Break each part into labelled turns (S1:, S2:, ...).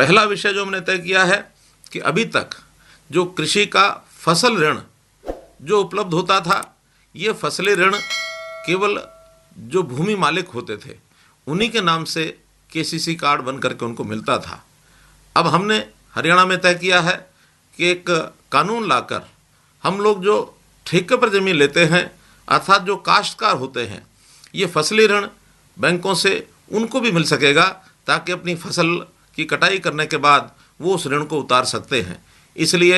S1: पहला विषय जो हमने तय किया है कि अभी तक जो कृषि का फसल ऋण जो उपलब्ध होता था, ये फसली ऋण केवल जो भूमि मालिक होते थे उन्हीं के नाम से केसीसी कार्ड बन करके उनको मिलता था। अब हमने हरियाणा में तय किया है कि एक कानून लाकर हम लोग जो ठेके पर ज़मीन लेते हैं अर्थात जो काश्तकार होते हैं, ये फसली ऋण बैंकों से उनको भी मिल सकेगा ताकि अपनी फसल की कटाई करने के बाद वो उस ऋण को उतार सकते हैं। इसलिए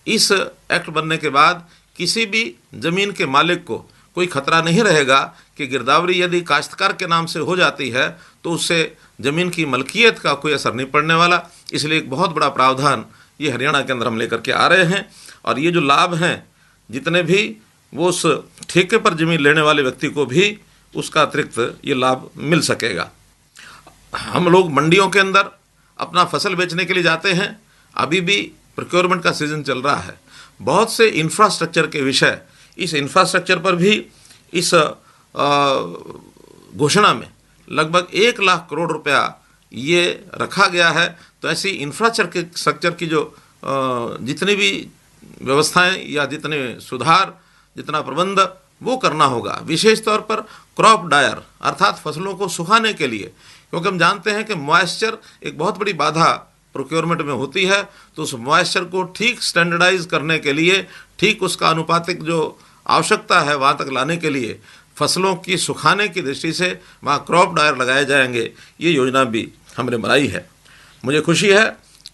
S1: इस एक्ट बनने के बाद किसी भी ज़मीन के मालिक को कोई खतरा नहीं रहेगा कि गिरदावरी यदि काश्तकार के नाम से हो जाती है तो उससे ज़मीन की मलकियत का कोई असर नहीं पड़ने वाला। इसलिए एक बहुत बड़ा प्रावधान ये हरियाणा के अंदर हम लेकर के आ रहे हैं और ये जो लाभ हैं जितने भी वो उस ठेके पर ज़मीन लेने वाले व्यक्ति को भी उसका अतिरिक्त ये लाभ मिल सकेगा। हम लोग मंडियों के अंदर अपना फसल बेचने के लिए जाते हैं, अभी भी प्रोक्योरमेंट का सीज़न चल रहा है। बहुत से इंफ्रास्ट्रक्चर के विषय, इस इंफ्रास्ट्रक्चर पर भी इस घोषणा में लगभग 1 लाख करोड़ रुपया ये रखा गया है। तो ऐसी इंफ्रास्ट्रक्चर की जो जितनी भी व्यवस्थाएं या जितने सुधार, जितना प्रबंध वो करना होगा, विशेष तौर पर क्रॉप डायर अर्थात फसलों को सुखाने के लिए, क्योंकि हम जानते हैं कि मॉइस्चर एक बहुत बड़ी बाधा प्रोक्योरमेंट में होती है। तो उस मॉइस्चर को ठीक स्टैंडर्डाइज करने के लिए, ठीक उसका अनुपातिक जो आवश्यकता है वहाँ तक लाने के लिए फसलों की सुखाने की दृष्टि से वहाँ क्रॉप डायर लगाए जाएंगे। ये योजना भी हमने बनाई है। मुझे खुशी है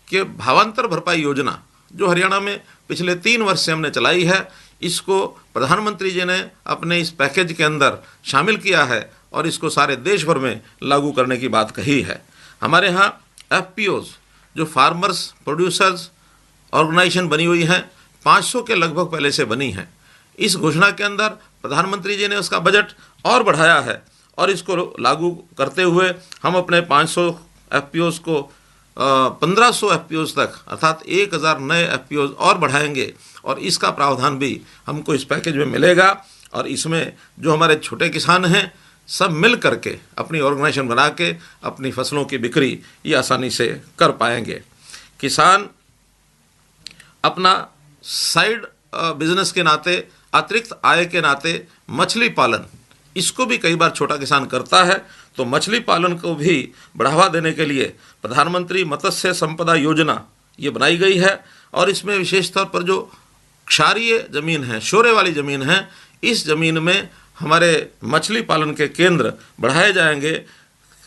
S1: कि भावांतर भरपाई योजना जो हरियाणा में पिछले 3 वर्ष से हमने चलाई है, इसको प्रधानमंत्री जी ने अपने इस पैकेज के अंदर शामिल किया है और इसको सारे देश भर में लागू करने की बात कही है। हमारे यहाँ FPOs जो फार्मर्स प्रोड्यूसर्स ऑर्गेनाइजेशन बनी हुई हैं, 500 के लगभग पहले से बनी हैं। इस घोषणा के अंदर प्रधानमंत्री जी ने उसका बजट और बढ़ाया है और इसको लागू करते हुए हम अपने 500 FPOs को 1500 FPOs तक अर्थात 1000 नए FPOs और बढ़ाएंगे और इसका प्रावधान भी हमको इस पैकेज में मिलेगा। और इसमें जो हमारे छोटे किसान हैं सब मिल करके अपनी ऑर्गेनाइजेशन बना के अपनी फसलों की बिक्री ये आसानी से कर पाएंगे। किसान अपना साइड बिजनेस के नाते, अतिरिक्त आय के नाते मछली पालन, इसको भी कई बार छोटा किसान करता है। तो मछली पालन को भी बढ़ावा देने के लिए प्रधानमंत्री मत्स्य संपदा योजना ये बनाई गई है और इसमें विशेष तौर पर जो क्षारीय ज़मीन है, शोरे वाली ज़मीन है, इस ज़मीन में हमारे मछली पालन के केंद्र बढ़ाए जाएंगे।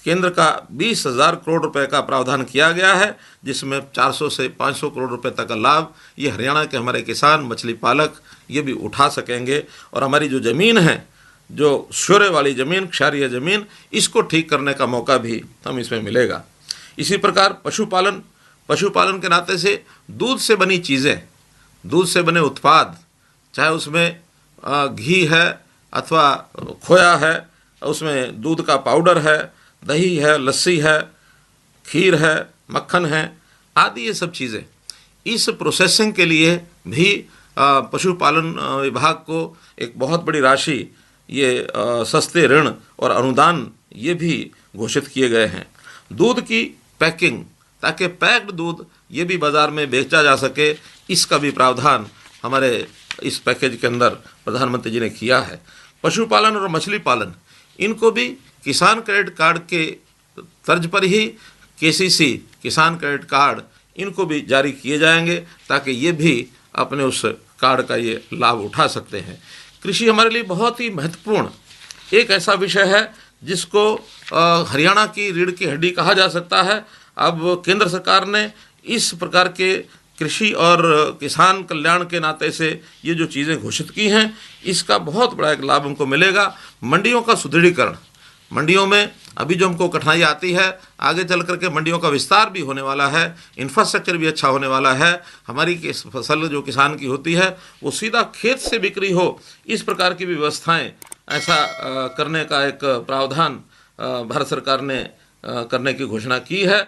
S1: केंद्र का 20,000 करोड़ रुपए का प्रावधान किया गया है, जिसमें 400 से 500 करोड़ रुपए तक का लाभ ये हरियाणा के हमारे किसान मछली पालक ये भी उठा सकेंगे। और हमारी जो ज़मीन है, जो शोरे वाली ज़मीन, क्षारीय ज़मीन, इसको ठीक करने का मौका भी हम इसमें मिलेगा। इसी प्रकार पशुपालन के नाते से दूध से बनी चीज़ें, दूध से बने उत्पाद, चाहे उसमें घी है अथवा खोया है, उसमें दूध का पाउडर है, दही है, लस्सी है, खीर है, मक्खन है आदि, ये सब चीज़ें, इस प्रोसेसिंग के लिए भी पशुपालन विभाग को एक बहुत बड़ी राशि ये सस्ते ऋण और अनुदान ये भी घोषित किए गए हैं। दूध की पैकिंग, ताकि पैक्ड दूध ये भी बाज़ार में बेचा जा सके, इसका भी प्रावधान हमारे इस पैकेज के अंदर प्रधानमंत्री जी ने किया है। पशुपालन और मछली पालन, इनको भी किसान क्रेडिट कार्ड के तर्ज पर ही KCC किसान क्रेडिट कार्ड इनको भी जारी किए जाएंगे ताकि ये भी अपने उस कार्ड का ये लाभ उठा सकते हैं। कृषि हमारे लिए बहुत ही महत्वपूर्ण एक ऐसा विषय है जिसको हरियाणा की रीढ़ की हड्डी कहा जा सकता है। अब केंद्र सरकार ने इस प्रकार के कृषि और किसान कल्याण के नाते से ये जो चीज़ें घोषित की हैं, इसका बहुत बड़ा एक लाभ हमको मिलेगा। मंडियों का सुदृढ़ीकरण, मंडियों में अभी जो हमको कठिनाई आती है, आगे चल करके मंडियों का विस्तार भी होने वाला है, इंफ्रास्ट्रक्चर भी अच्छा होने वाला है। हमारी फसल जो किसान की होती है वो सीधा खेत से बिक्री हो, इस प्रकार की भी व्यवस्थाएं ऐसा करने का एक प्रावधान भारत सरकार ने करने की घोषणा की है।